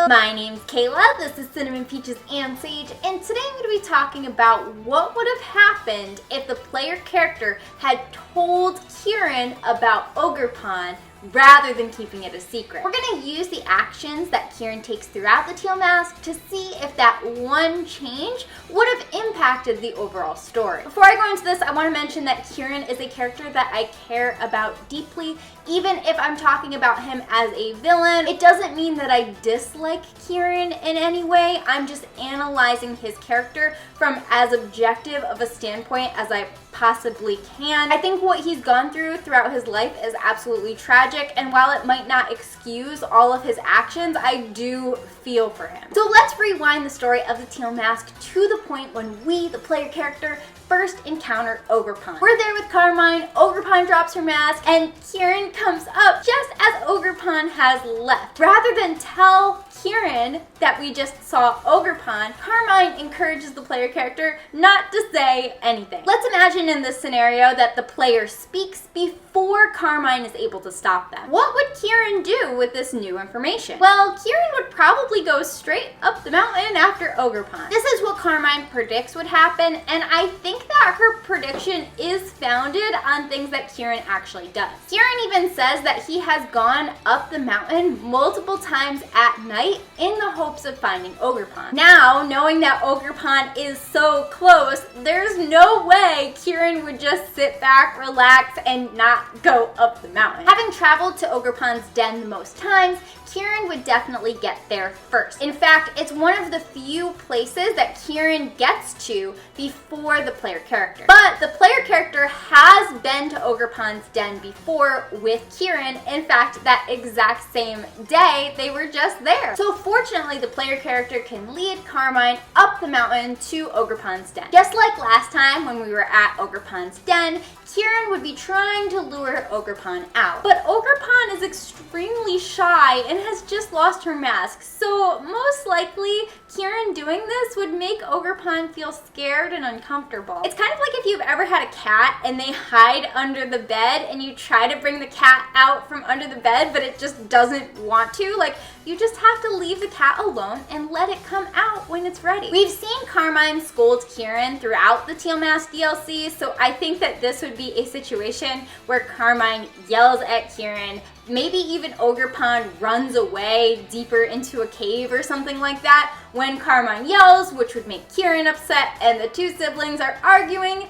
Hello, my name's Kayla, this is Cinnamon Peaches and Sage, and today I'm going to be talking about what would have happened if the player character had told Kieran about Ogerpon rather than keeping it a secret. We're going to use the actions that Kieran takes throughout the Teal Mask to see if that one change would have impacted the overall story. Before I go into this, I want to mention that Kieran is a character that I care about deeply. Even if I'm talking about him as a villain, it doesn't mean that I dislike Kieran in any way. I'm just analyzing his character from as objective of a standpoint as I possibly can. I think what he's gone throughout his life is absolutely tragic, and while it might not excuse all of his actions, I do feel for him. So let's rewind the story of the Teal Mask to the point when we, the player character, first encounter Ogerpon. We're there with Carmine, Ogerpon drops her mask, and Kieran comes up just as Ogerpon has left. Rather than tell Kieran that we just saw Ogerpon, Carmine encourages the player character not to say anything. Let's imagine in this scenario that the player speaks before Carmine is able to stop them. What would Kieran do with this new information? Well, Kieran would probably go straight up the mountain after Ogerpon. This is what Carmine predicts would happen, and I think that her prediction is founded on things that Kieran actually does. Kieran even says that he has gone up the mountain multiple times at night in the hopes of finding Ogerpon. Now, knowing that Ogerpon is so close, there's no way Kieran would just sit back, relax, and not go up the mountain. Having traveled to Ogerpon's den the most times, Kieran would definitely get there first. In fact, it's one of the few places that Kieran gets to before the player character. But the player character has been to Ogerpon's den before with Kieran. In fact, that exact same day, they were just there. So fortunately, the player character can lead Carmine up the mountain to Ogerpon's den. Just like last time when we were at Ogerpon's den, Kieran would be trying to lure Ogerpon out. But Ogerpon is extremely shy and has just lost her mask, so most likely Kieran doing this would make Ogerpon feel scared and uncomfortable. It's kind of like if you've ever had a cat and they hide under the bed and you try to bring the cat out from under the bed but it just doesn't want to. Like, you just have to leave the cat alone and let it come out when it's ready. We've seen Carmine scold Kieran throughout the Teal Mask DLC, so I think that this would be a situation where Carmine yells at Kieran, maybe even Ogerpon runs away deeper into a cave or something like that when Carmine yells, which would make Kieran upset, and the two siblings are arguing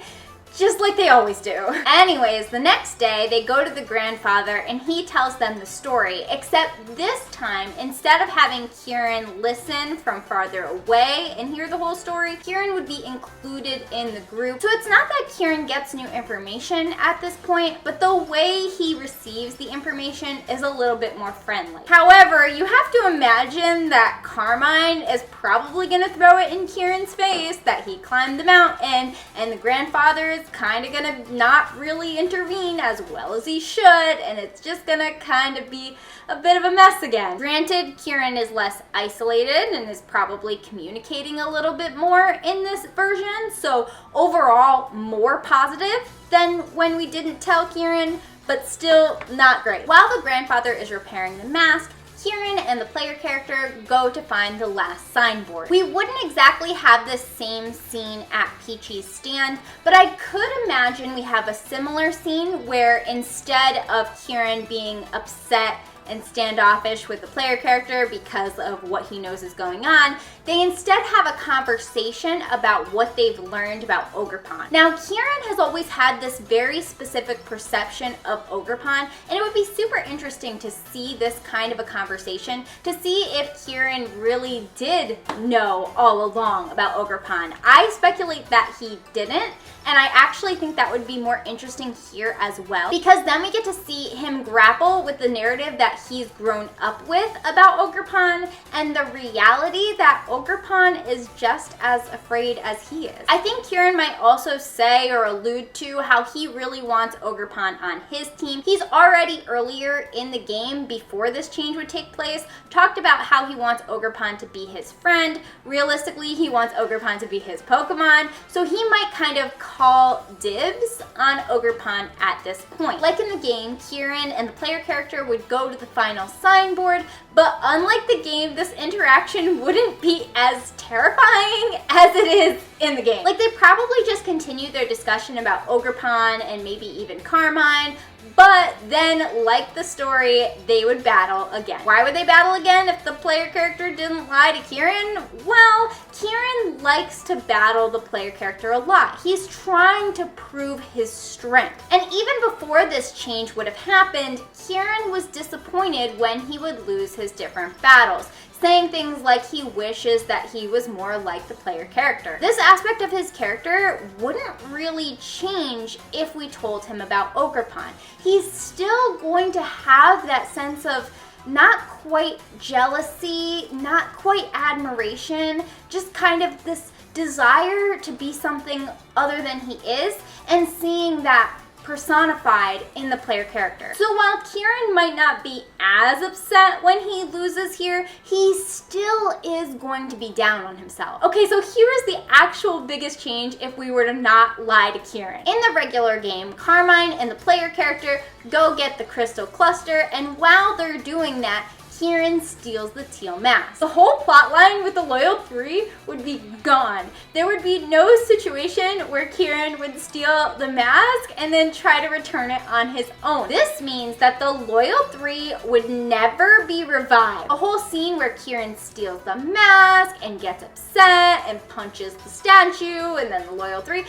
just like they always do. Anyways, the next day, they go to the grandfather and he tells them the story, except this time, instead of having Kieran listen from farther away and hear the whole story, Kieran would be included in the group. So it's not that Kieran gets new information at this point, but the way he receives the information is a little bit more friendly. However, you have to imagine that Carmine is probably gonna throw it in Kieran's face that he climbed the mountain, and the grandfather is kind of gonna not really intervene as well as he should, and it's just gonna kind of be a bit of a mess again. Granted, Kieran is less isolated and is probably communicating a little bit more in this version, so overall more positive than when we didn't tell Kieran, but still not great. While the grandfather is repairing the mask, Kieran and the player character go to find the last signboard. We wouldn't exactly have this same scene at Peachy's stand, but I could imagine we have a similar scene where instead of Kieran being upset and standoffish with the player character because of what he knows is going on, they instead have a conversation about what they've learned about Ogerpon. Now, Kieran has always had this very specific perception of Ogerpon, and it would be super interesting to see this kind of a conversation to see if Kieran really did know all along about Ogerpon. I speculate that he didn't, and I actually think that would be more interesting here as well, because then we get to see him grapple with the narrative that he's grown up with about Ogerpon and the reality that Ogerpon is just as afraid as he is. I think Kieran might also say or allude to how he really wants Ogerpon on his team. He's already earlier in the game, before this change would take place, talked about how he wants Ogerpon to be his friend. Realistically, he wants Ogerpon to be his Pokemon, so he might kind of call dibs on Ogerpon at this point. Like in the game, Kieran and the player character would go to the the final signboard, but unlike the game, this interaction wouldn't be as terrifying as it is in the game. Like, they probably just continue their discussion about Ogerpon and maybe even Carmine, but then, like the story, they would battle again. Why would they battle again if the player character didn't lie to Kieran? Well, Kieran likes to battle the player character a lot. He's trying to prove his strength. And even before this change would have happened, Kieran was disappointed when he would lose his different battles, saying things like he wishes that he was more like the player character. This aspect of his character wouldn't really change if we told him about Ogerpon. He's still going to have that sense of not quite jealousy, not quite admiration, just kind of this desire to be something other than he is, and seeing that personified in the player character. So while Kieran might not be as upset when he loses here, he still is going to be down on himself. Okay, so here is the actual biggest change if we were to not lie to Kieran. In the regular game, Carmine and the player character go get the crystal cluster, and while they're doing that, Kieran steals the teal mask. The whole plotline with the Loyal 3 would be gone. There would be no situation where Kieran would steal the mask and then try to return it on his own. This means that the Loyal 3 would never be revived. A whole scene where Kieran steals the mask and gets upset and punches the statue and then the Loyal 3,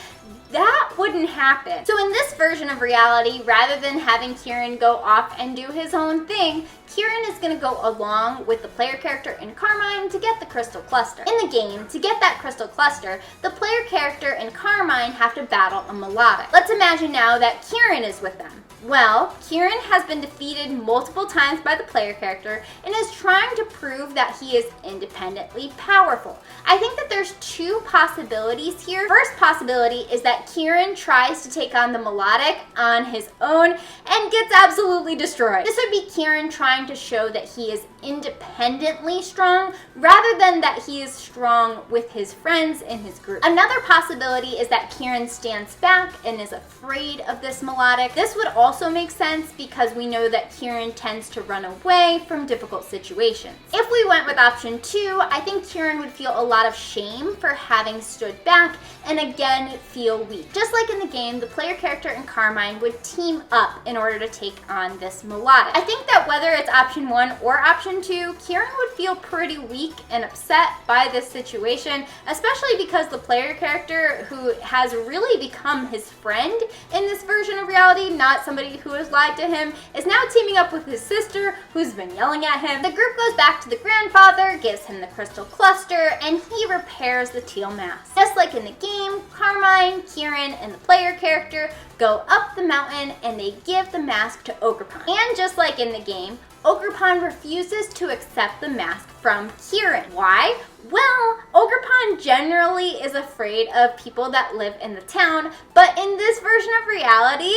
that wouldn't happen. So in this version of reality, rather than having Kieran go off and do his own thing, Kieran is going to go along with the player character and Carmine to get the crystal cluster. In the game, to get that crystal cluster, the player character and Carmine have to battle a melodic. Let's imagine now that Kieran is with them. Well, Kieran has been defeated multiple times by the player character and is trying to prove that he is independently powerful. I think that there's two possibilities here. First possibility is that Kieran tries to take on the melodic on his own and gets absolutely destroyed. This would be Kieran trying to show that he is independently strong rather than that he is strong with his friends in his group. Another possibility is that Kieran stands back and is afraid of this melodic. This would also make sense because we know that Kieran tends to run away from difficult situations. If we went with option 2, I think Kieran would feel a lot of shame for having stood back and again feel weak. Just like in the game, the player character and Carmine would team up in order to take on this melodic. I think that whether it's option 1 or option 2, Kieran would feel pretty weak and upset by this situation, especially because the player character, who has really become his friend in this version of reality, not somebody who has lied to him, is now teaming up with his sister, who's been yelling at him. The group goes back to the grandfather, gives him the crystal cluster, and he repairs the teal mask. Just like in the game, Carmine, Kieran, and the player character go up the mountain and they give the mask to Ogerpon. And just like in the game, Ogerpon refuses to accept the mask from Kieran. Why? Well, Ogerpon generally is afraid of people that live in the town, but in this version of reality,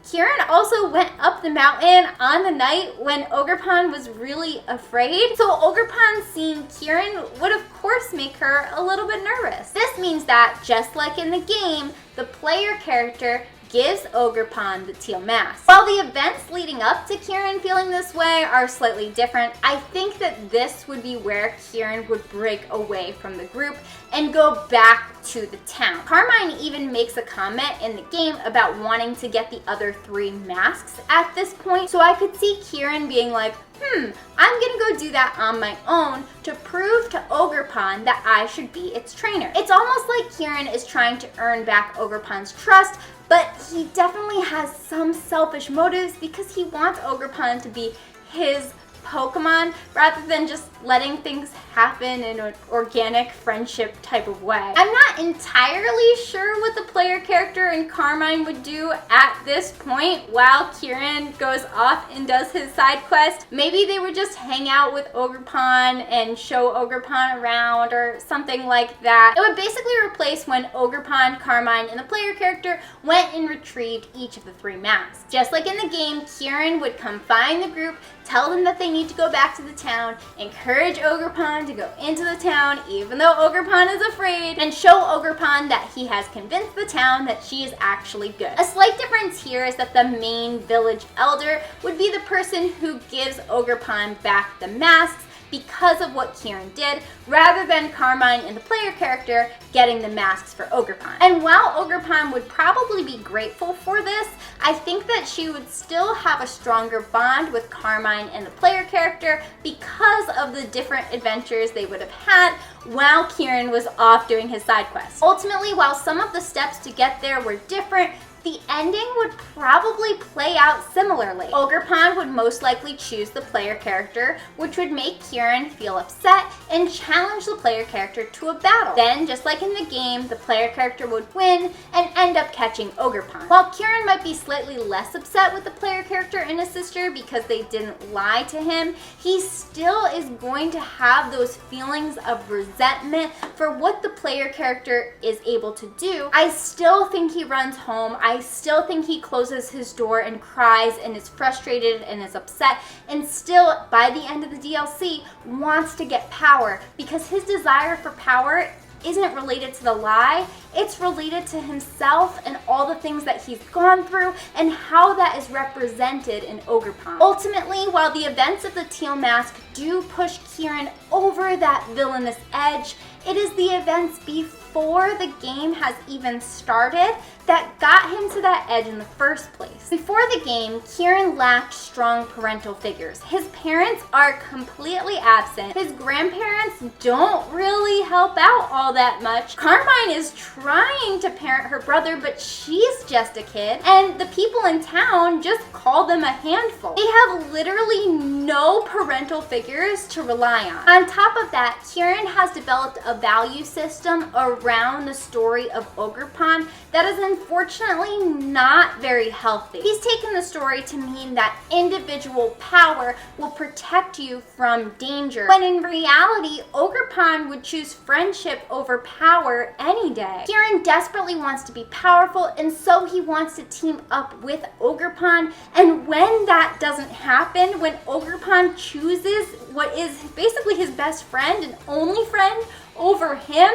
Kieran also went up the mountain on the night when Ogerpon was really afraid. So Ogerpon seeing Kieran would of course make her a little bit nervous. This means that, just like in the game, the player character gives Ogerpon the teal mask. While the events leading up to Kieran feeling this way are slightly different, I think that this would be where Kieran would break away from the group and go back to the town. Carmine even makes a comment in the game about wanting to get the other 3 masks at this point, so I could see Kieran being like, I'm gonna go do that on my own to prove to Ogerpon that I should be its trainer. It's almost like Kieran is trying to earn back Ogerpon's trust, but he definitely has some selfish motives because he wants Ogerpon to be his Pokemon rather than just letting things happen in an organic friendship type of way. I'm not entirely sure what the player character and Carmine would do at this point while Kieran goes off and does his side quest. Maybe they would just hang out with Ogerpon and show Ogerpon around or something like that. It would basically replace when Ogerpon, Carmine, and the player character went and retrieved each of the 3 masks. Just like in the game, Kieran would come find the group, tell them that they need to go back to the town, encourage Ogerpon to go into the town even though Ogerpon is afraid, and show Ogerpon that he has convinced the town that she is actually good. A slight difference here is that the main village elder would be the person who gives Ogerpon back the masks because of what Kieran did, rather than Carmine and the player character getting the masks for Ogerpon. And while Ogerpon would probably be grateful for this, I think that she would still have a stronger bond with Carmine and the player character because of the different adventures they would have had while Kieran was off doing his side quests. Ultimately, while some of the steps to get there were different, the ending would probably play out similarly. Ogerpon would most likely choose the player character, which would make Kieran feel upset and challenge the player character to a battle. Then, just like in the game, the player character would win and end up catching Ogerpon. While Kieran might be slightly less upset with the player character and his sister because they didn't lie to him, he still is going to have those feelings of resentment for what the player character is able to do. I still think he runs home. I still think he closes his door and cries and is frustrated and is upset, and still, by the end of the DLC, wants to get power because his desire for power isn't related to the lie, it's related to himself and all the things that he's gone through and how that is represented in Ogerpon. Ultimately, while the events of the Teal Mask do push Kieran over that villainous edge, it is the events before the game has even started that got him to that edge in the first place. Before the game, Kieran lacked strong parental figures. His parents are completely absent. His grandparents don't really help out all that much. Carmine is trying to parent her brother, but she's just a kid. And the people in town just call them a handful. They have literally no parental figures to rely on. On top of that, Kieran has developed a value system around the story of Ogerpon that is unfortunately not very healthy. He's taken the story to mean that individual power will protect you from danger, when in reality, Ogerpon would choose friendship over power any day. Kieran desperately wants to be powerful, and so he wants to team up with Ogerpon, and when that doesn't happen, when Ogerpon chooses what is basically his best friend and only friend over him,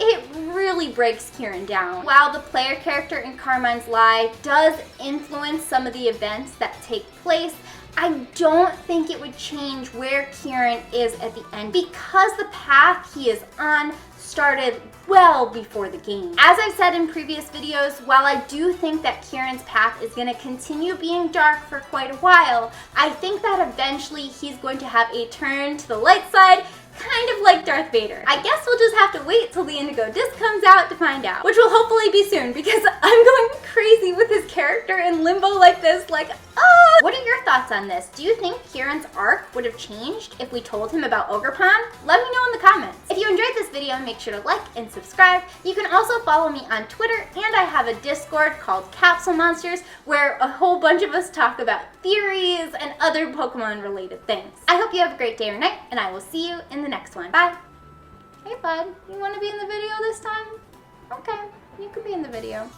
it really breaks Kieran down. While the player character in Carmine's Lie does influence some of the events that take place, I don't think it would change where Kieran is at the end because the path he is on started well before the game. As I've said in previous videos, while I do think that Kieran's path is going to continue being dark for quite a while, I think that eventually he's going to have a turn to the light side, kind of like Darth Vader. I guess we'll just have to wait till the Indigo Disc comes out to find out, which will hopefully be soon because I'm going crazy with his character in limbo like this, What are your thoughts on this? Do you think Kieran's arc would have changed if we told him about Ogerpon? Let me know in the comments. If you enjoyed this video, make sure to like and subscribe. You can also follow me on Twitter, and I have a Discord called Capsule Monsters where a whole bunch of us talk about theories and other Pokemon related things. I hope you have a great day or night, and I will see you in the next one. Bye. Hey bud, you want to be in the video this time? Okay, you can be in the video.